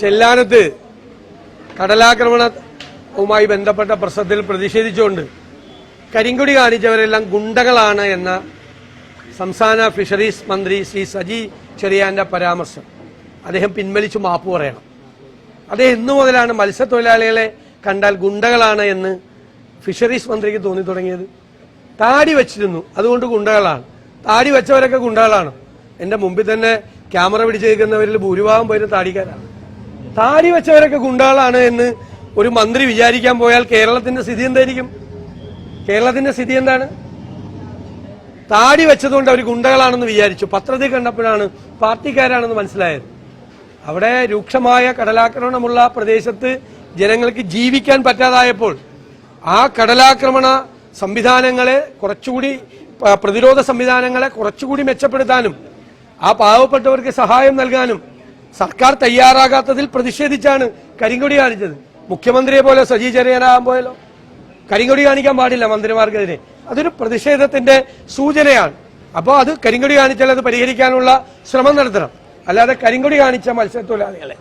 ചെല്ലാനത്ത് കടലാക്രമണവുമായി ബന്ധപ്പെട്ട പ്രശ്നത്തിൽ പ്രതിഷേധിച്ചുകൊണ്ട് കരിങ്കൊടി കാണിച്ചവരെല്ലാം ഗുണ്ടകളാണ് എന്ന സംസ്ഥാന ഫിഷറീസ് മന്ത്രി ശ്രീ സജി ചെറിയാന്റെ പരാമർശം അദ്ദേഹം പിൻവലിച്ചു മാപ്പ് പറയണം. അദ്ദേഹം ഇന്നു മുതലാണ് മത്സ്യത്തൊഴിലാളികളെ കണ്ടാൽ ഗുണ്ടകളാണ് എന്ന് ഫിഷറീസ് മന്ത്രിക്ക് തോന്നി തുടങ്ങിയത്? താടി വെച്ചിരുന്നു, അതുകൊണ്ട് ഗുണ്ടകളാണ്. താടി വെച്ചവരൊക്കെ ഗുണ്ടകളാണ്. എന്റെ മുമ്പിൽ തന്നെ ക്യാമറ പിടിച്ചു നിൽക്കുന്നവരിൽ ഭൂരിഭാഗം പേര് താടിക്കാരാണ്. താടി വെച്ചവരൊക്കെ ഗുണ്ടകളാണ് എന്ന് ഒരു മന്ത്രി വിചാരിക്കാൻ പോയാൽ കേരളത്തിന്റെ സ്ഥിതി എന്തായിരിക്കും? കേരളത്തിന്റെ സ്ഥിതി എന്താണ്? താടി വെച്ചതുകൊണ്ട് അവർ ഗുണ്ടകളാണെന്ന് വിചാരിച്ചു. പത്രത്തിൽ കണ്ടപ്പോഴാണ് പാർട്ടിക്കാരാണെന്ന് മനസ്സിലായത്. അവിടെ രൂക്ഷമായ കടലാക്രമണമുള്ള പ്രദേശത്ത് ജനങ്ങൾക്ക് ജീവിക്കാൻ പറ്റാതായപ്പോൾ ആ കടലാക്രമണ സംവിധാനങ്ങളെ കുറച്ചുകൂടി, പ്രതിരോധ സംവിധാനങ്ങളെ കുറച്ചുകൂടി മെച്ചപ്പെടുത്താനും ആ പാവപ്പെട്ടവർക്ക് സഹായം നൽകാനും സർക്കാർ തയ്യാറാകാത്തതിൽ പ്രതിഷേധിച്ചാണ് കരിങ്കൊടി കാണിച്ചത്. മുഖ്യമന്ത്രിയെ പോലെ സജി ചെറിയാനാകാൻ പോയല്ലോ. കരിങ്കൊടി കാണിക്കാൻ പാടില്ല മന്ത്രിമാർക്കെതിരെ. അതൊരു പ്രതിഷേധത്തിന്റെ സൂചനയാണ്. അപ്പോൾ അത് കരിങ്കൊടി കാണിച്ചാൽ അത് പരിഹരിക്കാനുള്ള ശ്രമം നടത്തണം. അല്ലാതെ കരിങ്കൊടി കാണിച്ച മത്സ്യത്തൊഴിലാളികളെ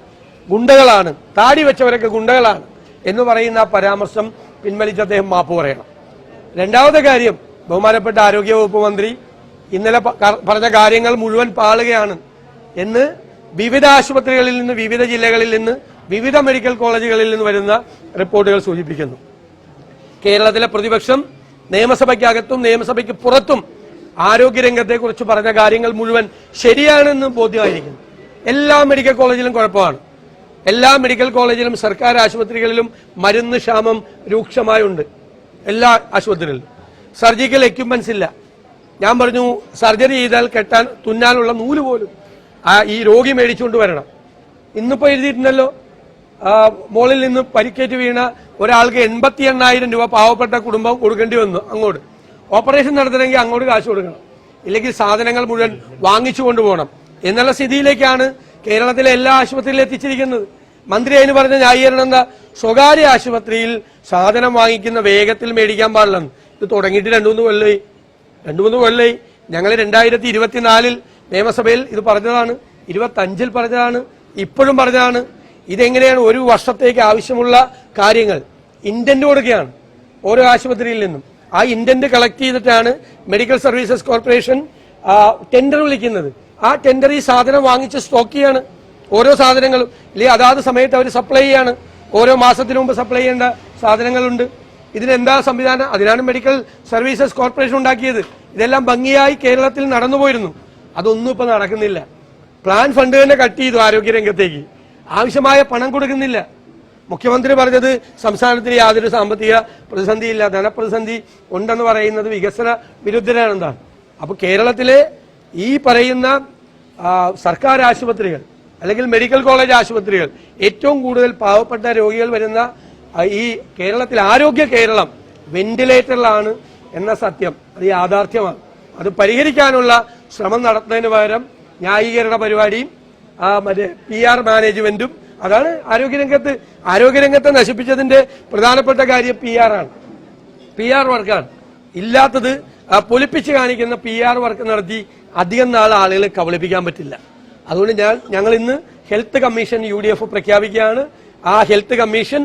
ഗുണ്ടകളാണ്, താടി വെച്ചവരൊക്കെ ഗുണ്ടകളാണ് എന്ന് പറയുന്ന ആ പരാമർശം പിൻവലിച്ച് അദ്ദേഹം മാപ്പ് പറയണം. രണ്ടാമത്തെ കാര്യം, ബഹുമാനപ്പെട്ട ആരോഗ്യവകുപ്പ് മന്ത്രി ഇന്നലെ പറഞ്ഞ കാര്യങ്ങൾ മുഴുവൻ പാളുകയാണ് എന്ന് വിവിധ ആശുപത്രികളിൽ നിന്ന്, വിവിധ ജില്ലകളിൽ നിന്ന്, വിവിധ മെഡിക്കൽ കോളേജുകളിൽ നിന്ന് വരുന്ന റിപ്പോർട്ടുകൾ സൂചിപ്പിക്കുന്നു. കേരളത്തിലെ പ്രതിപക്ഷം നിയമസഭയ്ക്കകത്തും നിയമസഭയ്ക്ക് പുറത്തും ആരോഗ്യരംഗത്തെക്കുറിച്ച് പറഞ്ഞ കാര്യങ്ങൾ മുഴുവൻ ശരിയാണെന്ന് ബോധ്യമായിരിക്കുന്നു. എല്ലാ മെഡിക്കൽ കോളേജിലും കുഴപ്പമാണ്. എല്ലാ മെഡിക്കൽ കോളേജിലും സർക്കാർ ആശുപത്രികളിലും മരുന്ന് ക്ഷാമം രൂക്ഷമായുണ്ട്. എല്ലാ ആശുപത്രികളിലും സർജിക്കൽ എക്യുപ്മെന്റ്സ് ഇല്ല. ഞാൻ പറഞ്ഞു, സർജറി ചെയ്താൽ കെട്ടാൻ തുന്നാനുള്ള നൂല് പോലും ഈ രോഗി മേടിച്ചുകൊണ്ട് വരണം. ഇന്നിപ്പോ എഴുതിയിട്ടുണ്ടല്ലോ, മോളിൽ നിന്ന് പരിക്കേറ്റ് വീണ ഒരാൾക്ക് 88,000 രൂപ പാവപ്പെട്ട കുടുംബം കൊടുക്കേണ്ടി വന്നു. അങ്ങോട്ട് ഓപ്പറേഷൻ നടത്തണമെങ്കിൽ അങ്ങോട്ട് കാശ് കൊടുക്കണം, ഇല്ലെങ്കിൽ സാധനങ്ങൾ മുഴുവൻ വാങ്ങിച്ചു കൊണ്ടുപോകണം എന്നുള്ള സ്ഥിതിയിലേക്കാണ് കേരളത്തിലെ എല്ലാ ആശുപത്രിയിലും എത്തിച്ചിരിക്കുന്നത്. മന്ത്രി അതിന് പറഞ്ഞ ന്യായീകരണം എന്താ? സ്വകാര്യ ആശുപത്രിയിൽ സാധനം വാങ്ങിക്കുന്ന വേഗത്തിൽ മേടിക്കാൻ പാടില്ലെന്ന്. ഇത് തുടങ്ങിയിട്ട് 2-3 കൊല്ലായി. ഞങ്ങൾ 2024 നിയമസഭയിൽ ഇത് പറഞ്ഞതാണ്, 25 പറഞ്ഞതാണ്, ഇപ്പോഴും പറഞ്ഞതാണ്. ഇതെങ്ങനെയാണ്? ഒരു വർഷത്തേക്ക് ആവശ്യമുള്ള കാര്യങ്ങൾ ഇന്റന്റ് കൊടുക്കുകയാണ് ഓരോ ആശുപത്രിയിൽ നിന്നും. ആ ഇന്റന്റ് കളക്ട് ചെയ്തിട്ടാണ് മെഡിക്കൽ സർവീസസ് കോർപ്പറേഷൻ ടെൻഡർ വിളിക്കുന്നത്. ആ ടെൻഡർ ഈ സാധനം വാങ്ങിച്ച് സ്റ്റോക്ക് ചെയ്യാണ്. ഓരോ സാധനങ്ങളും ഇല്ലെങ്കിൽ അതാത് സമയത്ത് അവർ സപ്ലൈ ചെയ്യാണ്. ഓരോ മാസത്തിനു മുമ്പ് സപ്ലൈ ചെയ്യേണ്ട സാധനങ്ങളുണ്ട്. ഇതിനെന്താ സംവിധാനം? അതിനാണ് മെഡിക്കൽ സർവീസസ് കോർപ്പറേഷൻ ഉണ്ടാക്കിയത്. ഇതെല്ലാം ഭംഗിയായി കേരളത്തിൽ നടന്നുപോയിരുന്നു. അതൊന്നും ഇപ്പൊ നടക്കുന്നില്ല. പ്ലാൻ ഫണ്ട് തന്നെ കട്ട് ചെയ്തു ആരോഗ്യരംഗത്തേക്ക്. ആവശ്യമായ പണം കൊടുക്കുന്നില്ല. മുഖ്യമന്ത്രി പറഞ്ഞത് സംസ്ഥാനത്തിന് യാതൊരു സാമ്പത്തിക പ്രതിസന്ധിയില്ല, ധനപ്രതിസന്ധി ഉണ്ടെന്ന് പറയുന്നത് വികസന വിരുദ്ധരാണെന്നാണ്. അപ്പൊ കേരളത്തിലെ ഈ പറയുന്ന സർക്കാർ ആശുപത്രികൾ അല്ലെങ്കിൽ മെഡിക്കൽ കോളേജ് ആശുപത്രികൾ, ഏറ്റവും കൂടുതൽ പാവപ്പെട്ട രോഗികൾ വരുന്ന ഈ കേരളത്തിൽ ആരോഗ്യ കേരളം വെന്റിലേറ്ററിലാണ് എന്ന സത്യം അത് യാഥാർത്ഥ്യമാണ്. അത് പരിഹരിക്കാനുള്ള ശ്രമം നടത്തുന്നതിന് പകരം ന്യായീകരണ പരിപാടിയും മറ്റേ PR മാനേജ്മെന്റും, അതാണ് ആരോഗ്യരംഗത്തെ നശിപ്പിച്ചതിന്റെ പ്രധാനപ്പെട്ട കാര്യം PR വർക്കാണ്. ഇല്ലാത്തത് പൊലിപ്പിച്ച് കാണിക്കുന്ന PR വർക്ക് നടത്തി അധികം നാൾ ആളുകളെ കബളിപ്പിക്കാൻ പറ്റില്ല. അതുകൊണ്ട് ഞങ്ങൾ ഇന്ന് ഹെൽത്ത് കമ്മീഷൻ UDF പ്രഖ്യാപിക്കുകയാണ്. ആ ഹെൽത്ത് കമ്മീഷൻ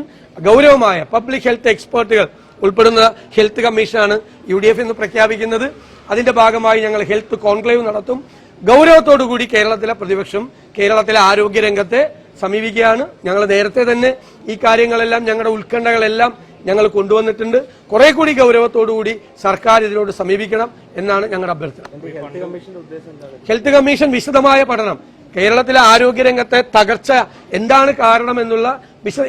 ഗൗരവമായ പബ്ലിക് ഹെൽത്ത് എക്സ്പേർട്ടുകൾ ഉൾപ്പെടുന്ന ഹെൽത്ത് കമ്മീഷനാണ് UDF എന്ന് പ്രഖ്യാപിക്കുന്നത്. അതിന്റെ ഭാഗമായി ഞങ്ങൾ ഹെൽത്ത് കോൺക്ലേവ് നടത്തും. ഗൗരവത്തോടുകൂടി കേരളത്തിലെ പ്രതിപക്ഷം കേരളത്തിലെ ആരോഗ്യരംഗത്തെ സമീപിക്കുകയാണ്. ഞങ്ങൾ നേരത്തെ തന്നെ ഈ കാര്യങ്ങളെല്ലാം, ഞങ്ങളുടെ ഉത്കണ്ഠകളെല്ലാം ഞങ്ങൾ കൊണ്ടുവന്നിട്ടുണ്ട്. കുറെ കൂടി ഗൗരവത്തോടുകൂടി സർക്കാർ ഇതിനോട് സമീപിക്കണം എന്നാണ് ഞങ്ങളുടെ അഭ്യർത്ഥന. ഹെൽത്ത് കമ്മീഷൻ വിശദമായ പഠനം, കേരളത്തിലെ ആരോഗ്യരംഗത്തെ തകർച്ച എന്താണ് കാരണം എന്നുള്ള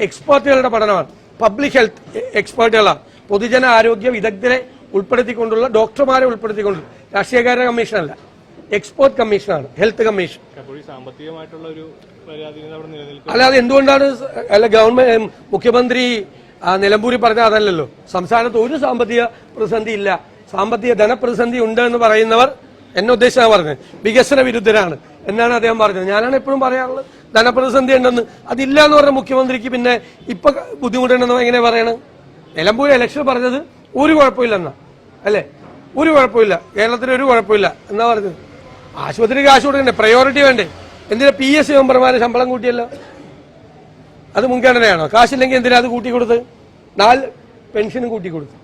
എക്സ്പേർട്ടുകളുടെ പഠനമാണ്. പബ്ലിക് ഹെൽത്ത് എക്സ്പേർട്ടുകളാണ്, പൊതുജന ആരോഗ്യ വിദഗ്ധരെ ഉൾപ്പെടുത്തിക്കൊണ്ടുള്ള, ഡോക്ടർമാരെ ഉൾപ്പെടുത്തിക്കൊണ്ടുള്ള, രാഷ്ട്രീയക്കാരുടെ കമ്മീഷനല്ല, എക്സ്പേർട്ട് കമ്മീഷനാണ് ഹെൽത്ത് കമ്മീഷൻ. അല്ലാതെ എന്തുകൊണ്ടാണ് ഗവൺമെന്റ് മുഖ്യമന്ത്രി നിലമ്പൂരിൽ പറഞ്ഞ അതല്ലല്ലോ. സംസ്ഥാനത്ത് ഒരു സാമ്പത്തിക പ്രതിസന്ധി ഇല്ല, സാമ്പത്തിക ധനപ്രതിസന്ധി ഉണ്ട് എന്ന് പറയുന്നവർ എന്നെ ഉദ്ദേശിച്ചാണ് പറഞ്ഞത് വികസന വിരുദ്ധരാണ് എന്നാണ് അദ്ദേഹം പറഞ്ഞത്. ഞാനാണ് എപ്പോഴും പറയാറുള്ളത് ധനപ്രതിസന്ധി ഉണ്ടെന്ന്. അതില്ല എന്ന് പറഞ്ഞ മുഖ്യമന്ത്രിക്ക് പിന്നെ ഇപ്പൊ ബുദ്ധിമുട്ടുണ്ടെന്ന് എങ്ങനെ പറയണം? നിലമ്പൂർ ഇലക്ഷൻ പറഞ്ഞത് ഒരു കുഴപ്പമില്ലെന്നാ അല്ലേ? ഒരു കുഴപ്പമില്ല, കേരളത്തിന് ഒരു കുഴപ്പമില്ല എന്നാ പറഞ്ഞത്. ആശുപത്രി കാശ് കൊടുക്കണ്ടേ? പ്രയോറിറ്റി വേണ്ടേ? എന്തിനാ PSC മെമ്പർമാരെ ശമ്പളം കൂട്ടിയല്ലോ? അത് മുൻഗണനയാണോ? കാശില്ലെങ്കിൽ എന്തിനാ അത് കൂട്ടിക്കൊടുത്ത്? 4 പെൻഷനും കൂട്ടിക്കൊടുത്തു.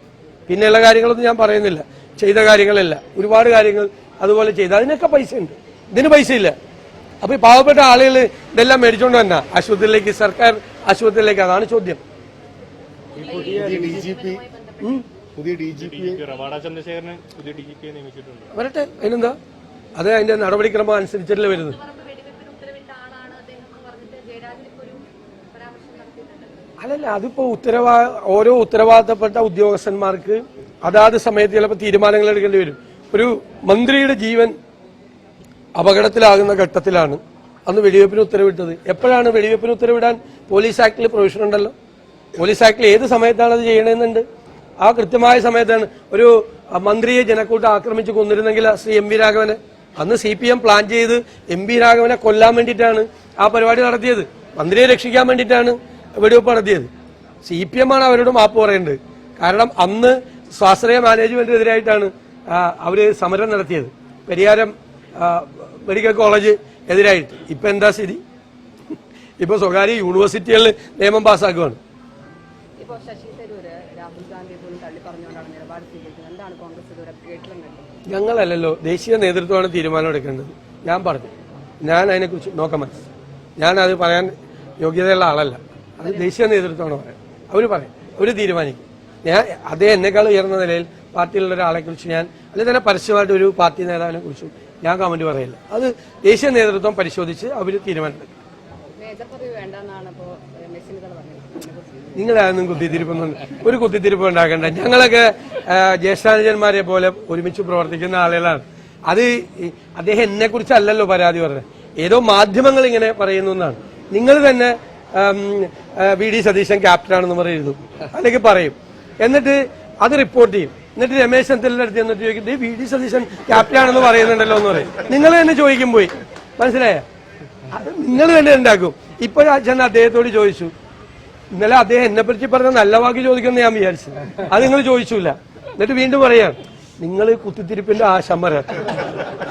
പിന്നെയുള്ള കാര്യങ്ങളൊന്നും ഞാൻ പറയുന്നില്ല. ചെയ്ത കാര്യങ്ങളല്ല, ഒരുപാട് കാര്യങ്ങൾ അതുപോലെ ചെയ്ത് അതിനൊക്കെ പൈസ ഉണ്ട്, ഇതിന് പൈസ ഇല്ല. അപ്പൊ ഈ പാവപ്പെട്ട ആളുകൾ ഇതെല്ലാം മേടിച്ചോണ്ട് തന്നെ ആശുപത്രിയിലേക്ക്, സർക്കാർ ആശുപത്രിയിലേക്ക്. അതാണ് ചോദ്യം. വരട്ടെ, അതിനെന്താ? അത് അതിന്റെ നടപടിക്രമം അനുസരിച്ചല്ലേ വരുന്നത്. അല്ലല്ല, അതിപ്പോ ഓരോ ഉത്തരവാദിത്തപ്പെട്ട ഉദ്യോഗസ്ഥന്മാർക്ക് അതാത് സമയത്ത് ചിലപ്പോൾ തീരുമാനങ്ങൾ എടുക്കേണ്ടി വരും. ഒരു മന്ത്രിയുടെ ജീവൻ അപകടത്തിലാകുന്ന ഘട്ടത്തിലാണ് അന്ന് വെടിവെപ്പിന് ഉത്തരവിട്ടത്. എപ്പോഴാണ് വെടിവെപ്പിന് ഉത്തരവിടാൻ? പോലീസ് ആക്ടിൽ പ്രൊവിഷൻ ഉണ്ടല്ലോ. പോലീസ് ആക്ടിൽ ഏത് സമയത്താണ് അത് ചെയ്യണമെന്നുണ്ട്. ആ കൃത്യമായ സമയത്താണ്. ഒരു മന്ത്രിയെ ജനക്കൂട്ടം ആക്രമിച്ച് കൊന്നിരുന്നെങ്കിൽ ശ്രീ എം വി രാഘവനെ, അന്ന് CPM പ്ലാൻ ചെയ്ത് എം വി രാഘവനെ കൊല്ലാൻ വേണ്ടിയിട്ടാണ് ആ പരിപാടി നടത്തിയത്. മന്ത്രിയെ രക്ഷിക്കാൻ വേണ്ടിയിട്ടാണ് വെടിവെപ്പ് നടത്തിയത്. CPM ആണ് അവരോട് മാപ്പ് പറയേണ്ടത്. കാരണം അന്ന് സ്വാശ്രയ മാനേജ്മെന്റിനെതിരായിട്ടാണ് അവര് സമരം നടത്തിയത്, പരിയാരം മെഡിക്കൽ കോളേജ് എതിരായിട്ട്. ഇപ്പൊ എന്താ സ്ഥിതി? ഇപ്പൊ സ്വകാര്യ യൂണിവേഴ്സിറ്റികളിൽ നിയമം പാസ്സാക്കുകയാണ്. ഞങ്ങളല്ലല്ലോ, ദേശീയ നേതൃത്വമാണ് തീരുമാനം എടുക്കേണ്ടത്. ഞാൻ പറഞ്ഞു, ഞാൻ അതിനെക്കുറിച്ച് നോക്കാം. ഞാൻ അത് പറയാൻ യോഗ്യതയുള്ള ആളല്ല. അത് ദേശീയ നേതൃത്വമാണ് പറയാൻ. അവർ പറയും, അവർ തീരുമാനിക്കും. അതേ എന്നെക്കാൾ ഉയർന്ന നിലയിൽ പാർട്ടിയിലുള്ള ഒരാളെ കുറിച്ച് ഞാൻ, അല്ലെങ്കിൽ തന്നെ പരസ്യമായിട്ട് ഒരു പാർട്ടി നേതാവിനെ കുറിച്ചും ഞാൻ കമന്റ് പറയില്ല. അത് ദേശീയ നേതൃത്വം പരിശോധിച്ച് അവർ തീരുമാനമെടുക്കും. നിങ്ങളായൊന്നും ഒരു കുത്തിത്തിരിപ്പ് ഉണ്ടാക്കണ്ട. ഞങ്ങളൊക്കെ ജ്യേഷ്ഠാനുജന്മാരെ പോലെ ഒരുമിച്ച് പ്രവർത്തിക്കുന്ന ആളുകളാണ്. അത് അദ്ദേഹം എന്നെ കുറിച്ചല്ലല്ലോ പരാതി പറഞ്ഞത്, ഏതോ മാധ്യമങ്ങൾ ഇങ്ങനെ പറയുന്നു എന്നാണ്. നിങ്ങൾ തന്നെ VD സതീശൻ ക്യാപ്റ്റനാണെന്ന് പറയുന്നു, അല്ലെങ്കിൽ പറയും, എന്നിട്ട് അത് റിപ്പോർട്ട് ചെയ്യും. എന്നിട്ട് രമേശ് ചെന്നിത്തലിന്റെ അടുത്ത് എന്നിട്ട് ചോദിക്കും, VD സതീശൻ ക്യാപ്റ്റനാണെന്ന് പറയുന്നുണ്ടല്ലോ എന്ന് പറയും. നിങ്ങൾ തന്നെ ചോദിക്കും പോയി, മനസ്സിലായ? അത് നിങ്ങൾ തന്നെ ഉണ്ടാക്കും. ഇപ്പൊ ഞാൻ അദ്ദേഹത്തോട് ചോദിച്ചു, ഇന്നലെ അദ്ദേഹം എന്നെ പറ്റി പറഞ്ഞ നല്ല വാക്ക് ചോദിക്കുമെന്ന് ഞാൻ വിചാരിച്ചു. അത് നിങ്ങൾ ചോദിച്ചില്ല. എന്നിട്ട് വീണ്ടും പറയാം, നിങ്ങൾ കുത്തിത്തിരിപ്പിന്റെ ആശമര.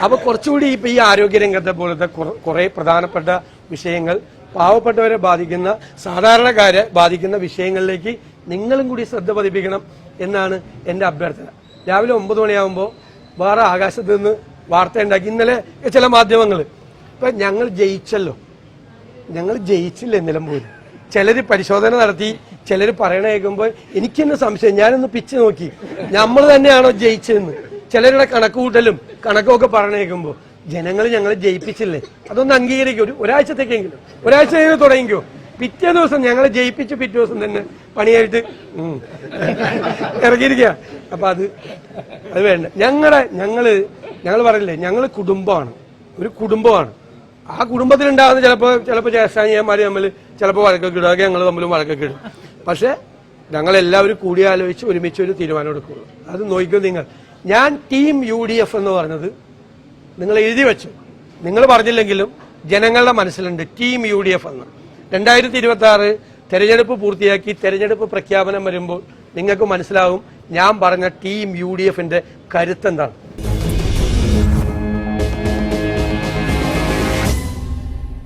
അപ്പൊ കുറച്ചുകൂടി ഇപ്പൊ ഈ ആരോഗ്യരംഗത്തെ പോലത്തെ കുറെ പ്രധാനപ്പെട്ട വിഷയങ്ങൾ, പാവപ്പെട്ടവരെ ബാധിക്കുന്ന, സാധാരണക്കാരെ ബാധിക്കുന്ന വിഷയങ്ങളിലേക്ക് നിങ്ങളും കൂടി ശ്രദ്ധ പതിപ്പിക്കണം എന്നാണ് എന്റെ അഭ്യർത്ഥന. രാവിലെ 9 മണിയാകുമ്പോൾ വേറെ ആകാശത്ത് നിന്ന് വാർത്ത ഉണ്ടാക്കി. ഇന്നലെ ചില മാധ്യമങ്ങൾ, ഇപ്പൊ ഞങ്ങൾ ജയിച്ചല്ലോ, ഞങ്ങൾ ജയിച്ചില്ല നിലമ്പൂര്. ചിലര് പരിശോധന നടത്തി, ചിലര് പറയണ കേൾക്കുമ്പോൾ എനിക്ക് തന്നെ സംശയം. ഞാനൊന്ന് പിച്ച് നോക്കി, നമ്മൾ തന്നെയാണോ ജയിച്ചതെന്ന്. ചിലരുടെ കണക്കുകൂട്ടലും കണക്കൊക്കെ പറയണ കേൾക്കുമ്പോൾ ജനങ്ങൾ ഞങ്ങളെ ജയിപ്പിച്ചില്ലേ, അതൊന്ന് അംഗീകരിക്കും. ഒരാഴ്ചത്തേക്കെങ്കിലും, ഒരാഴ്ച തുടങ്ങിക്കോ. പിറ്റേ ദിവസം ഞങ്ങളെ ജയിപ്പിച്ച് പിറ്റേ ദിവസം തന്നെ പണിയായിട്ട് ഇറങ്ങിയിരിക്കുക. അപ്പൊ അത് വേണ്ട. ഞങ്ങൾ പറയില്ലേ, ഞങ്ങൾ കുടുംബമാണ്, ഒരു കുടുംബമാണ്. ആ കുടുംബത്തിലുണ്ടാകുന്ന ചിലപ്പോൾ ജ്യേഷ്ഠാനിയന്മാർ തമ്മിൽ ചിലപ്പോൾ വഴക്കൊക്കെ ഇടുക, ഞങ്ങൾ തമ്മിലും വഴക്കൊക്കെ ഇടും. പക്ഷെ ഞങ്ങളെല്ലാവരും കൂടിയാലോചിച്ച് ഒരുമിച്ച് ഒരു തീരുമാനം എടുക്കുള്ളൂ. അത് നോക്കും നിങ്ങൾ. ഞാൻ ടീം UDF എന്ന് പറഞ്ഞത് നിങ്ങൾ എഴുതി വെച്ചു. നിങ്ങൾ പറഞ്ഞില്ലെങ്കിലും ജനങ്ങളുടെ മനസ്സിലുണ്ട് ടീം UDF എന്ന്. 2026 തെരഞ്ഞെടുപ്പ് പൂർത്തിയാക്കി തെരഞ്ഞെടുപ്പ് പ്രഖ്യാപനം വരുമ്പോൾ നിങ്ങൾക്ക് മനസ്സിലാവും ഞാൻ പറഞ്ഞ ടീം UDFന്റെ കരുത്തെന്താണ്.